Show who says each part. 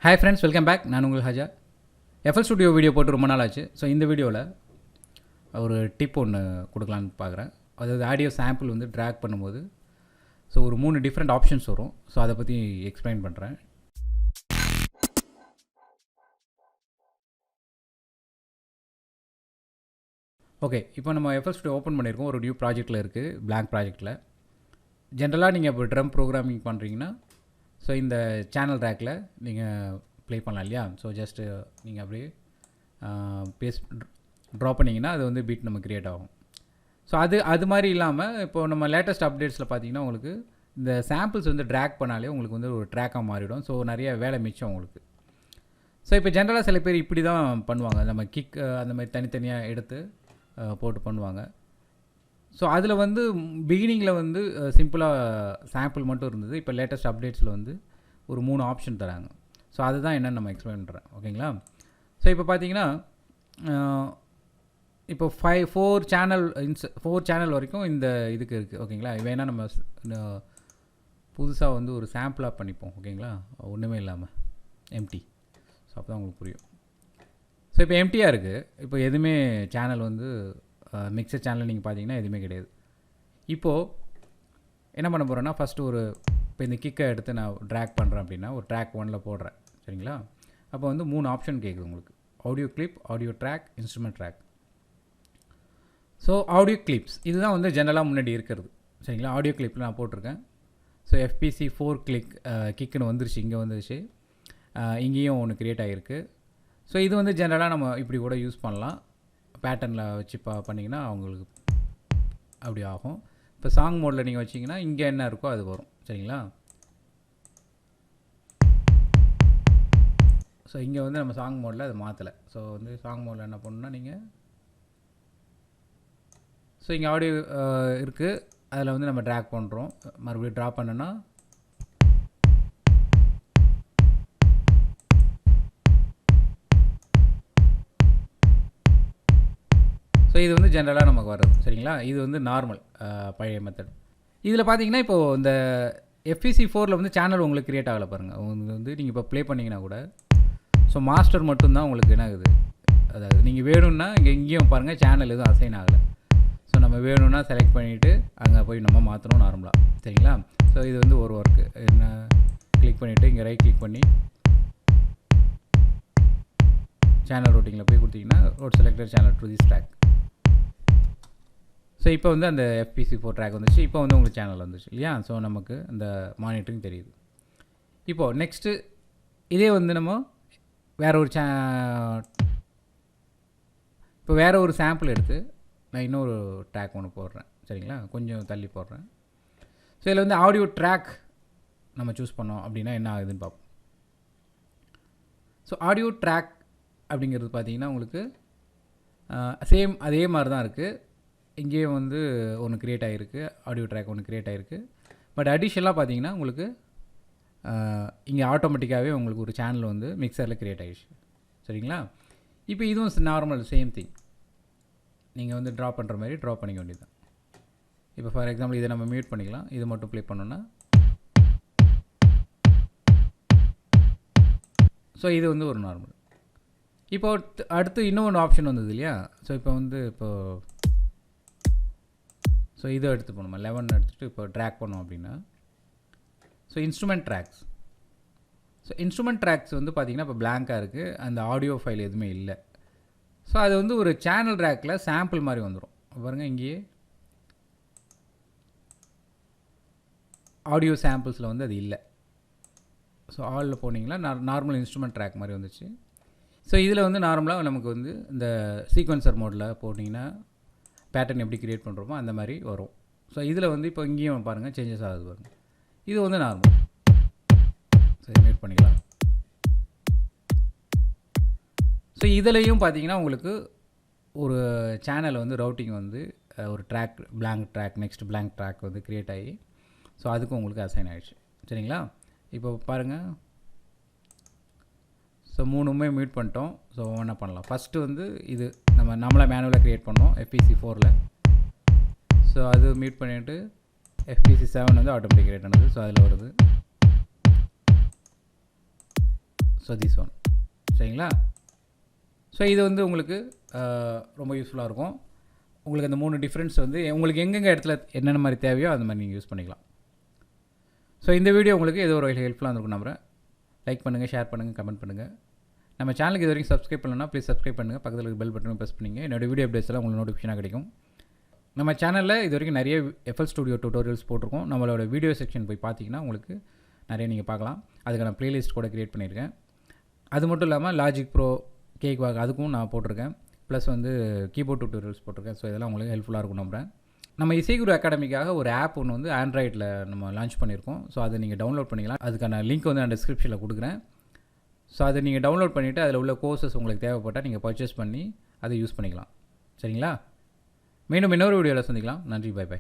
Speaker 1: Hi friends, welcome back. நான் உங்கள் ஹஜா. flstudio video போட்டு ரொம்ப நாள் ஆச்சு. ஸோ இந்த வீடியோவில் ஒரு டிப் ஒன்று கொடுக்கலான்னு பார்க்குறேன். அதாவது ஆடியோ சாம்பிள் வந்து ட்ராக் பண்ணும்போது ஸோ ஒரு 3 டிஃப்ரெண்ட் ஆப்ஷன்ஸ் வரும். ஸோ அதை பற்றி எக்ஸ்பிளைன் பண்ணுறேன். ஓகே, இப்போ நம்ம flstudio ஓப்பன் பண்ணியிருக்கோம். ஒரு நியூ ப்ராஜெக்ட்டில் இருக்குது, blank ப்ராஜெக்ட்டில். ஜென்ரலாக நீங்கள் இப்போ ட்ரம் ப்ரோக்ராமிங் பண்ணுறீங்கன்னா ஸோ இந்த சேனல் ட்ராக்கில் நீங்கள் ப்ளே பண்ணலாம் இல்லையா? ஸோ ஜஸ்ட்டு நீங்கள் அப்படியே ட்ரா பண்ணிங்கன்னா அது வந்து பீட் நம்ம க்ரியேட் ஆகும். ஸோ அது மாதிரி இல்லாமல் இப்போது நம்ம லேட்டஸ்ட் அப்டேட்ஸில் பார்த்தீங்கன்னா உங்களுக்கு இந்த சாம்பிள்ஸ் வந்து ட்ராக் பண்ணாலே உங்களுக்கு வந்து ஒரு ட்ராக்காக மாறிடும். ஸோ நிறைய வேலை மிச்சம் உங்களுக்கு. ஸோ இப்போ ஜென்ரலாக சில பேர் இப்படி தான் பண்ணுவாங்க. நம்ம கிக் அந்த மாதிரி தனித்தனியாக எடுத்து போட்டு பண்ணுவாங்க. ஸோ அதில் வந்து பிகினிங்கில் வந்து சிம்பிளாக சாம்பிள் மட்டும் இருந்தது. இப்போ லேட்டஸ்ட் அப்டேட்ஸில் வந்து ஒரு 3 ஆப்ஷன் தராங்க. ஸோ அதுதான் என்னென்னு நம்ம எக்ஸ்பிளைன் பண்ணுறேன். ஓகேங்களா? ஸோ இப்போ பார்த்தீங்கன்னா இப்போ 4 சேனல் வரைக்கும் இந்த இதுக்கு இருக்குது. ஓகேங்களா? வேணால் நம்ம புதுசாக வந்து ஒரு சாம்பிளாக பண்ணிப்போம். ஓகேங்களா? ஒன்றுமே இல்லாமல் எம்டி. ஸோ அப்போ தான் உங்களுக்கு புரியும். ஸோ இப்போ எம்டியாக இருக்குது. இப்போ எதுவுமே சேனல் வந்து மிக்சர் சேனல் நீங்கள் பார்த்தீங்கன்னா எதுவுமே கிடையாது. இப்போது என்ன பண்ண போகிறேன்னா ஃபஸ்ட்டு இப்போ இந்த கிக்கை எடுத்து நான் ட்ராக் பண்ணுறேன் அப்படின்னா ஒரு ட்ராக் 1ல் போடுறேன். சரிங்களா? அப்போ வந்து 3 ஆப்ஷன் கேட்குது உங்களுக்கு. Audio clip, audio track, instrument track. So audio clips இதுதான் வந்து ஜென்ரலாக முன்னாடி இருக்கிறது. சரிங்களா? ஆடியோ கிளிப்பில் நான் போட்டிருக்கேன். ஸோ FPC 4 கிக்குன்னு வந்துருச்சு. இங்கே வந்துருச்சு. இங்கேயும் ஒன்று க்ரியேட் ஆகிருக்கு. ஸோ இது வந்து ஜென்ரலாக நம்ம இப்படி கூட யூஸ் பண்ணலாம். பேட்டர்னில் வச்சு பண்ணிங்கன்னா அவங்களுக்கு அப்படி ஆகும். இப்போ சாங் மோடில் நீங்கள் வச்சிங்கன்னா இங்கே என்ன இருக்கோ அது வரும். சரிங்களா? ஸோ இங்கே வந்து நம்ம சாங் மோடில் அதை மாற்றலை. ஸோ வந்து சாங் மோடில் என்ன பண்ணணுன்னா நீங்கள் ஸோ இங்கே ஆடியோ இருக்குது, அதில் வந்து நம்ம ட்ராக் பண்ணுறோம். மறுபடியும் ட்ரா பண்ணோன்னா ஸோ இது வந்து ஜென்ரலாக நமக்கு வர்றது. சரிங்களா? இது வந்து நார்மல் பழைய மெத்தட். இதில் பார்த்தீங்கன்னா இப்போது இந்த FPC 4ல் வந்து சேனல் உங்களுக்கு க்ரியேட் ஆகலை பாருங்கள். உங்களுக்கு வந்து நீங்கள் இப்போ ப்ளே பண்ணிங்கன்னா கூட ஸோ மாஸ்டர் மட்டும்தான் உங்களுக்கு என்ன ஆகுது. அதாவது நீங்கள் வேணும்னா இங்கேயும் பாருங்கள் சேனல் எதுவும் அசைன் ஆகலை. ஸோ நம்ம வேணும்னா செலக்ட் பண்ணிவிட்டு அங்கே போய் நம்ம மாற்றணும் நார்மலாக. சரிங்களா? ஸோ இது வந்து ஒரு ஒர்க்கு. என்ன கிளிக் பண்ணிவிட்டு இங்கே ரைட் கிளிக் பண்ணி சேனல் ரூட்டிங்கில் போய் கொடுத்தீங்கன்னா ஒரு selected channel to this track. So இப்போ வந்து அந்த FPC 4 ட்ராக் வந்துச்சு. இப்போ வந்து உங்களுக்கு சேனல் வந்துச்சு இல்லையா? ஸோ நமக்கு அந்த மானிட்டரிங் தெரியுது. இப்போது நெக்ஸ்ட்டு இதே வந்து நம்ம வேறு ஒரு சாம்பிள் எடுத்து நான் இன்னொரு ட்ராக் ஒன்று போடுறேன். சரிங்களா? கொஞ்சம் தள்ளி போடுறேன். ஸோ இதில் வந்து ஆடியோ ட்ராக் நம்ம சூஸ் பண்ணோம் அப்படின்னா என்ன ஆகுதுன்னு பார்ப்போம். ஸோ ஆடியோ ட்ராக் அப்படிங்கிறது பார்த்தீங்கன்னா உங்களுக்கு சேம் அதே மாதிரி தான் இருக்குது. இங்கேயும் வந்து ஒன்று க்ரியேட் ஆகிருக்கு, ஆடியோ ட்ராக் ஒன்று க்ரியேட் ஆகிருக்கு. பட் அடிஷ்னலாக பார்த்தீங்கன்னா உங்களுக்கு இங்கே ஆட்டோமேட்டிக்காகவே உங்களுக்கு ஒரு சேனல் வந்து மிக்சரில் க்ரியேட் ஆகிடுச்சு. சரிங்களா? இப்போ இதுவும் நார்மல் சேம் திங். நீங்கள் வந்து ட்ரா பண்ணுற மாதிரி ட்ரா பண்ணிக்க வேண்டியது தான். இப்போ ஃபார் எக்ஸாம்பிள் இதை நம்ம மியூட் பண்ணிக்கலாம். இது மட்டும் ப்ளே பண்ணோன்னா ஸோ இது வந்து ஒரு நார்மல். இப்போ அடுத்து இன்னொன்று ஆப்ஷன் வந்தது இல்லையா? ஸோ ஸோ இதை எடுத்து போனோம் 11 எடுத்துகிட்டு இப்போ ட்ராக் பண்ணோம் அப்படின்னா ஸோ இன்ஸ்ட்ருமெண்ட் ட்ராக்ஸ் வந்து பார்த்திங்கன்னா இப்போ பிளாங்காக இருக்குது. அந்த ஆடியோ ஃபைல் எதுவுமே இல்லை. ஸோ அது வந்து ஒரு சேனல் ட்ராக்கில் சாம்பிள் மாதிரி வந்துடும். பாருங்கள், இங்கேயே ஆடியோ சாம்பிள்ஸில் வந்து அது இல்லை. ஸோ ஆலில் போனீங்கன்னா நார்மல் இன்ஸ்ட்ருமெண்ட் ட்ராக் மாதிரி வந்துச்சு. ஸோ இதில் வந்து நார்மலாக நமக்கு வந்து இந்த சீக்வன்சர் மோடில் போட்டிங்கன்னா பேட்டர்ன் எப்படி க்ரியேட் பண்ணுறோமோ அந்த மாதிரி வரும். ஸோ இதில் வந்து இப்போ இங்கேயும் பாருங்கள் சேஞ்சஸ் ஆகுது பாருங்கள். இது வந்து நார்மல். சரி, மியூட் பண்ணிக்கலாம். ஸோ இதிலையும் பார்த்தீங்கன்னா உங்களுக்கு ஒரு சேனல் வந்து ரவுட்டிங் வந்து ஒரு track blank track next blank track வந்து க்ரியேட் ஆகி ஸோ அதுக்கும் உங்களுக்கு அசைன் ஆகிடுச்சு. சரிங்களா? இப்போ பாருங்கள். ஸோ 3மே மியூட் பண்ணிட்டோம். ஸோ என்ன பண்ணலாம், ஃபஸ்ட்டு வந்து இது நம்மளாக மேனுவலாக க்ரியேட் பண்ணோம் FPC 4ல். ஸோ அது மியூட் பண்ணிவிட்டு FPC 7 வந்து ஆட்டோமேட்டிக் க்ரியேட் ஆனது. ஸோ அதில் வருது. So this one. சரிங்களா? ஸோ இது வந்து உங்களுக்கு ரொம்ப யூஸ்ஃபுல்லாக இருக்கும். உங்களுக்கு அந்த 3 டிஃப்ரென்ஸ் வந்து உங்களுக்கு எங்கெங்கே இடத்துல என்னென்ன மாதிரி தேவையோ அந்த மாதிரி நீங்கள் யூஸ் பண்ணிக்கலாம். ஸோ இந்த வீடியோ உங்களுக்கு ஏதோ ஒரு ஹெல்ப்ஃபுல்லாக இருக்கும் நம்புகிறேன். லைக் பண்ணுங்கள், ஷேர் பண்ணுங்கள், கமெண்ட் பண்ணுங்கள். நம்ம சேனலுக்கு இது வரைக்கும் சப்ஸ்கிரைப் பண்ணலன்னா ப்ளீஸ் சப்ஸ்கிரைப் பண்ணுங்கள். பக்கத்தில் இருக்க பெல் பட்டனும் ப்ரெஸ் பண்ணிங்க. என்னோடய வீடியோ அப்டேட்ஸ் எல்லாம் உங்களுக்கு நோட்டிஃபிகேஷனாக கிடைக்கும். நம்ம சேனலில் இது வரைக்கும் நிறைய FLstudio டியூட்டோரியல்ஸ் போட்டிருக்கோம். நம்மளோட வீடியோ செக்ஷன் போய் பார்த்தீங்கன்னா உங்களுக்கு நிறைய நீங்கள் பார்க்கலாம். அதுக்கான ப்ளேலிஸ்ட் கூட க்ரியேட் பண்ணியிருக்கேன். அது மட்டும் இல்லாமல் லாஜிக் ப்ரோ, கேக் வாக் அதுக்கும் நான் போட்டிருக்கேன். ப்ளஸ் வந்து கீபோர்ட் டியூட்டோரியல்ஸ் போட்டிருக்கேன். ஸோ இதெல்லாம் உங்களுக்கு ஹெல்ப்ஃபுல்லாக இருக்கும் நம்புகிறேன். நம்ம இசைக்குரு அகாடமிக்காக ஒரு ஆப் ஒன்று வந்து ஆண்ட்ராய்டில் நம்ம லான்ச் பண்ணியிருக்கோம். ஸோ அதை நீங்கள் டவுன்லோட் பண்ணிக்கலாம். அதுக்கான லிங்க் வந்து நான் டிஸ்கிரிப்ஷனில் கொடுக்குறேன். ஸோ அதை நீங்கள் டவுன்லோட் பண்ணிவிட்டு அதில் உள்ள கோர்சஸ் உங்களுக்கு தேவைப்பட்டால் நீங்கள் பர்ச்சேஸ் பண்ணி அதை யூஸ் பண்ணிக்கலாம். சரிங்களா? மீண்டும் இன்னொரு வீடியோவில் சந்திக்கலாம். நன்றி, பை பை.